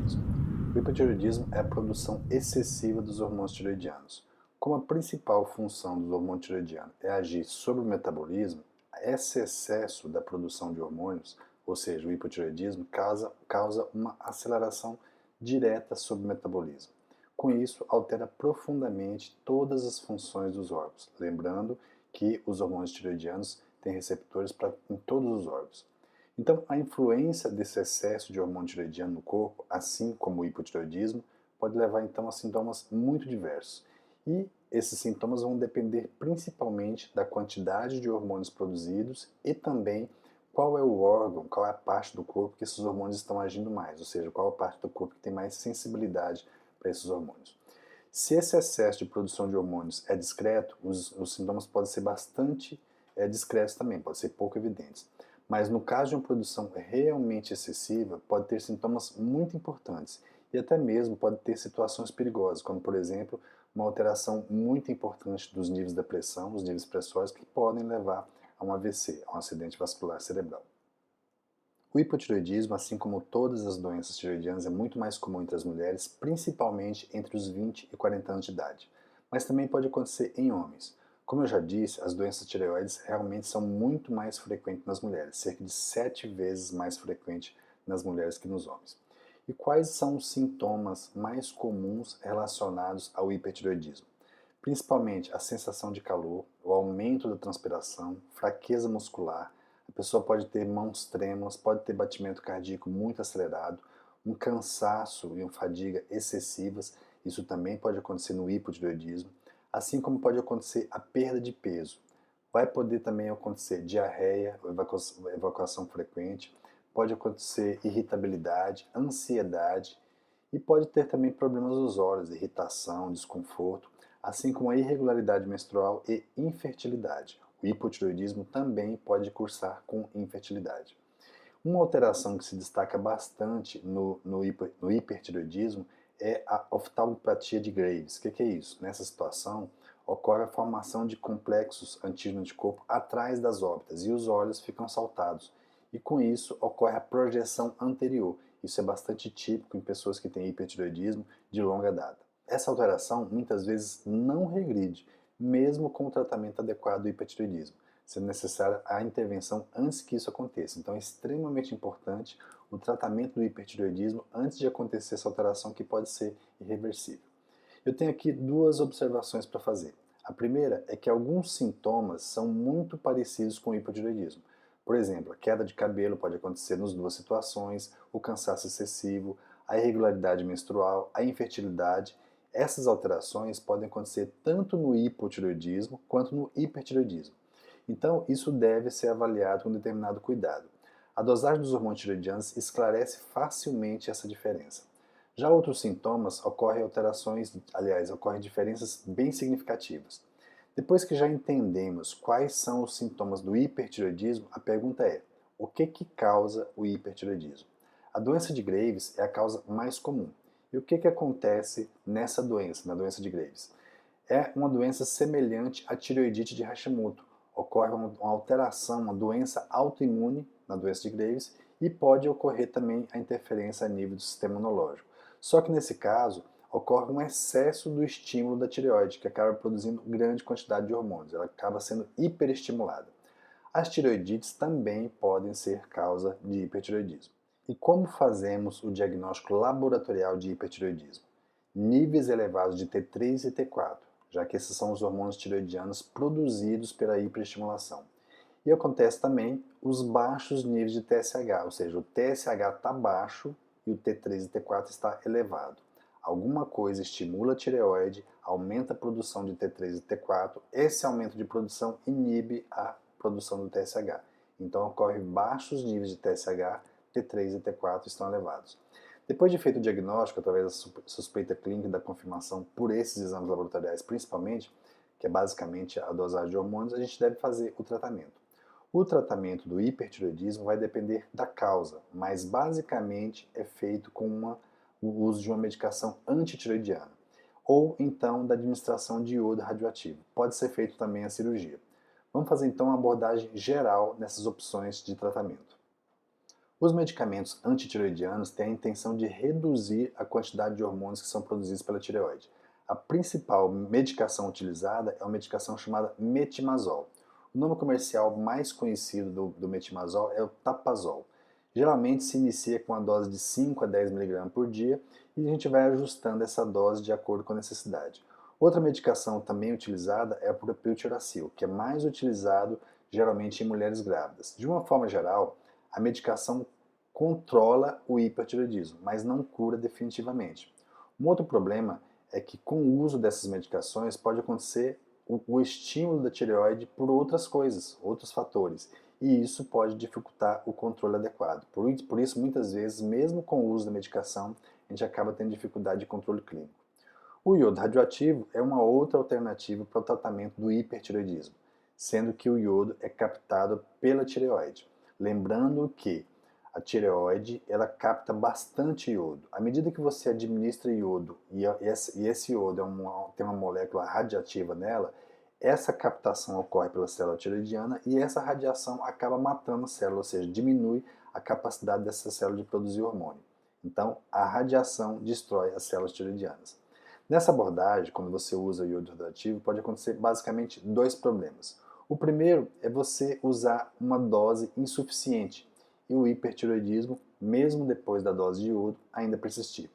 hipotireoidismo. O hipotireoidismo é a produção excessiva dos hormônios tireoidianos. Como a principal função do hormônio tireoidiano é agir sobre o metabolismo, esse excesso da produção de hormônios, ou seja, o hipotireoidismo, causa uma aceleração direta sobre o metabolismo. Com isso, altera profundamente todas as funções dos órgãos, lembrando que os hormônios tireoidianos têm receptores em todos os órgãos. Então, a influência desse excesso de hormônio tireoidiano no corpo, assim como o hipotireoidismo, pode levar então a sintomas muito diversos. E esses sintomas vão depender principalmente da quantidade de hormônios produzidos e também qual é o órgão, qual é a parte do corpo que esses hormônios estão agindo mais, ou seja, qual a parte do corpo que tem mais sensibilidade para esses hormônios. Se esse excesso de produção de hormônios é discreto, os sintomas podem ser bastante discretos também, podem ser pouco evidentes. Mas no caso de uma produção realmente excessiva, pode ter sintomas muito importantes e até mesmo pode ter situações perigosas, como por exemplo, uma alteração muito importante dos níveis da pressão, os níveis pressóricos, que podem levar a um AVC, a um acidente vascular cerebral. O hipotireoidismo, assim como todas as doenças tireoidianas, é muito mais comum entre as mulheres, principalmente entre os 20 e 40 anos de idade, mas também pode acontecer em homens. Como eu já disse, as doenças tireoides realmente são muito mais frequentes nas mulheres, cerca de 7 vezes mais frequente nas mulheres que nos homens. E quais são os sintomas mais comuns relacionados ao hipertireoidismo? Principalmente a sensação de calor, o aumento da transpiração, fraqueza muscular, a pessoa pode ter mãos trêmulas, pode ter batimento cardíaco muito acelerado, um cansaço e uma fadiga excessivas, isso também pode acontecer no hipotireoidismo, assim como pode acontecer a perda de peso. Vai poder também acontecer diarreia, evacuação frequente, pode acontecer irritabilidade, ansiedade e pode ter também problemas nos olhos, irritação, desconforto, assim como a irregularidade menstrual e infertilidade. O hipotireoidismo também pode cursar com infertilidade. Uma alteração que se destaca bastante no hipertireoidismo é a oftalmopatia de Graves. O que é isso? Nessa situação, ocorre a formação de complexos antígeno-anticorpo atrás das órbitas e os olhos ficam saltados. E com isso ocorre a projeção anterior. Isso é bastante típico em pessoas que têm hipertireoidismo de longa data. Essa alteração muitas vezes não regride, mesmo com o tratamento adequado do hipertireoidismo, sendo necessária a intervenção antes que isso aconteça. Então é extremamente importante o tratamento do hipertireoidismo antes de acontecer essa alteração que pode ser irreversível. Eu tenho aqui duas observações para fazer. A primeira é que alguns sintomas são muito parecidos com o hipotireoidismo. Por exemplo, a queda de cabelo pode acontecer nas duas situações, o cansaço excessivo, a irregularidade menstrual, a infertilidade. Essas alterações podem acontecer tanto no hipotireoidismo quanto no hipertireoidismo. Então, isso deve ser avaliado com determinado cuidado. A dosagem dos hormônios tireoidianos esclarece facilmente essa diferença. Já outros sintomas ocorrem ocorrem diferenças bem significativas. Depois que já entendemos quais são os sintomas do hipertireoidismo, a pergunta é: o que causa o hipertireoidismo? A doença de Graves é a causa mais comum. E o que acontece nessa doença, na doença de Graves? É uma doença semelhante à tireoidite de Hashimoto. Ocorre uma alteração, uma doença autoimune na doença de Graves e pode ocorrer também a interferência a nível do sistema imunológico. Só que nesse caso, ocorre um excesso do estímulo da tireoide, que acaba produzindo grande quantidade de hormônios, ela acaba sendo hiperestimulada. As tireoidites também podem ser causa de hipertireoidismo. E como fazemos o diagnóstico laboratorial de hipertireoidismo? Níveis elevados de T3 e T4, já que esses são os hormônios tireoidianos produzidos pela hiperestimulação. E acontece também os baixos níveis de TSH, ou seja, o TSH está baixo e o T3 e T4 está elevado. Alguma coisa estimula a tireoide, aumenta a produção de T3 e T4, esse aumento de produção inibe a produção do TSH. Então ocorre baixos níveis de TSH, T3 e T4 estão elevados. Depois de feito o diagnóstico, através da suspeita clínica e da confirmação por esses exames laboratoriais principalmente, que é basicamente a dosagem de hormônios, a gente deve fazer o tratamento. O tratamento do hipertireoidismo vai depender da causa, mas basicamente é feito com o uso de uma medicação antitireoidiana, ou então da administração de iodo radioativo. Pode ser feito também a cirurgia. Vamos fazer então uma abordagem geral nessas opções de tratamento. Os medicamentos antitireoidianos têm a intenção de reduzir a quantidade de hormônios que são produzidos pela tireoide. A principal medicação utilizada é uma medicação chamada metimazol. O nome comercial mais conhecido do metimazol é o Tapazol. Geralmente se inicia com a dose de 5 a 10 mg por dia e a gente vai ajustando essa dose de acordo com a necessidade. Outra medicação também utilizada é o propiltiuracil, que é mais utilizado geralmente em mulheres grávidas. De uma forma geral, a medicação controla o hipertireoidismo, mas não cura definitivamente. Um outro problema é que com o uso dessas medicações pode acontecer o estímulo da tireoide por outras coisas, outros fatores, e isso pode dificultar o controle adequado. Por isso, muitas vezes, mesmo com o uso da medicação, a gente acaba tendo dificuldade de controle clínico. O iodo radioativo é uma outra alternativa para o tratamento do hipertireoidismo, sendo que o iodo é captado pela tireoide. Lembrando que a tireoide ela capta bastante iodo. À medida que você administra iodo e esse iodo tem uma molécula radiativa nela, essa captação ocorre pela célula tireoidiana e essa radiação acaba matando a célula, ou seja, diminui a capacidade dessa célula de produzir hormônio. Então, a radiação destrói as células tireoidianas. Nessa abordagem, quando você usa o iodo radioativo, pode acontecer basicamente dois problemas. O primeiro é você usar uma dose insuficiente e o hipertireoidismo, mesmo depois da dose de iodo, ainda persistir.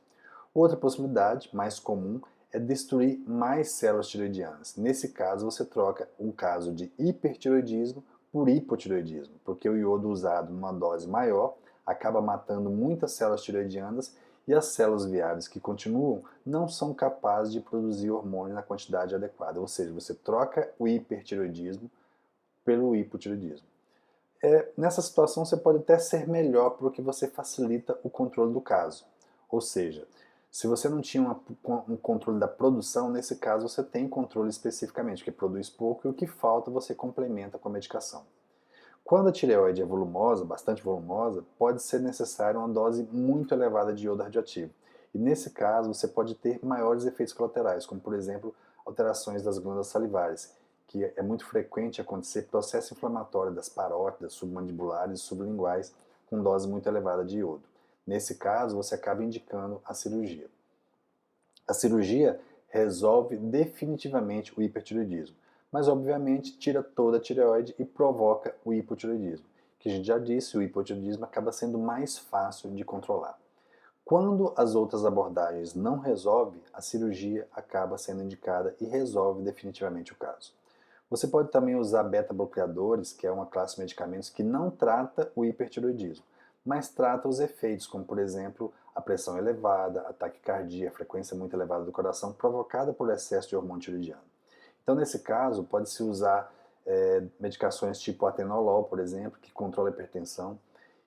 Outra possibilidade, mais comum, é destruir mais células tireoidianas. Nesse caso, você troca um caso de hipertireoidismo por hipotireoidismo, porque o iodo usado numa dose maior acaba matando muitas células tireoidianas e as células viáveis que continuam não são capazes de produzir hormônio na quantidade adequada. Ou seja, você troca o hipertireoidismo pelo hipotireoidismo. Nessa situação, você pode até ser melhor porque você facilita o controle do caso. Ou seja, se você não tinha um controle da produção, nesse caso você tem controle especificamente, que produz pouco e o que falta você complementa com a medicação. Quando a tireoide é volumosa, bastante volumosa, pode ser necessária uma dose muito elevada de iodo radioativo. E nesse caso, você pode ter maiores efeitos colaterais, como por exemplo, alterações das glândulas salivares, que é muito frequente acontecer processo inflamatório das parótidas submandibulares e sublinguais com dose muito elevada de iodo. Nesse caso, você acaba indicando a cirurgia. A cirurgia resolve definitivamente o hipertireoidismo, mas obviamente tira toda a tireoide e provoca o hipotireoidismo, que a gente já disse, o hipotireoidismo acaba sendo mais fácil de controlar. Quando as outras abordagens não resolvem, a cirurgia acaba sendo indicada e resolve definitivamente o caso. Você pode também usar beta-bloqueadores, que é uma classe de medicamentos que não trata o hipertireoidismo, mas trata os efeitos, como por exemplo a pressão elevada, a taquicardia, a frequência muito elevada do coração provocada por excesso de hormônio tireoidiano. Então, nesse caso, pode-se usar medicações tipo atenolol, por exemplo, que controla a hipertensão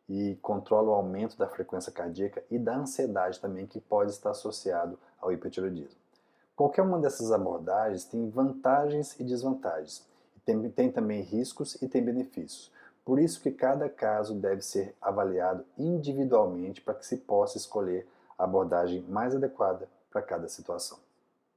e controla o aumento da frequência cardíaca e da ansiedade também, que pode estar associado ao hipertireoidismo. Qualquer uma dessas abordagens tem vantagens e desvantagens. Tem também riscos e tem benefícios. Por isso que cada caso deve ser avaliado individualmente para que se possa escolher a abordagem mais adequada para cada situação.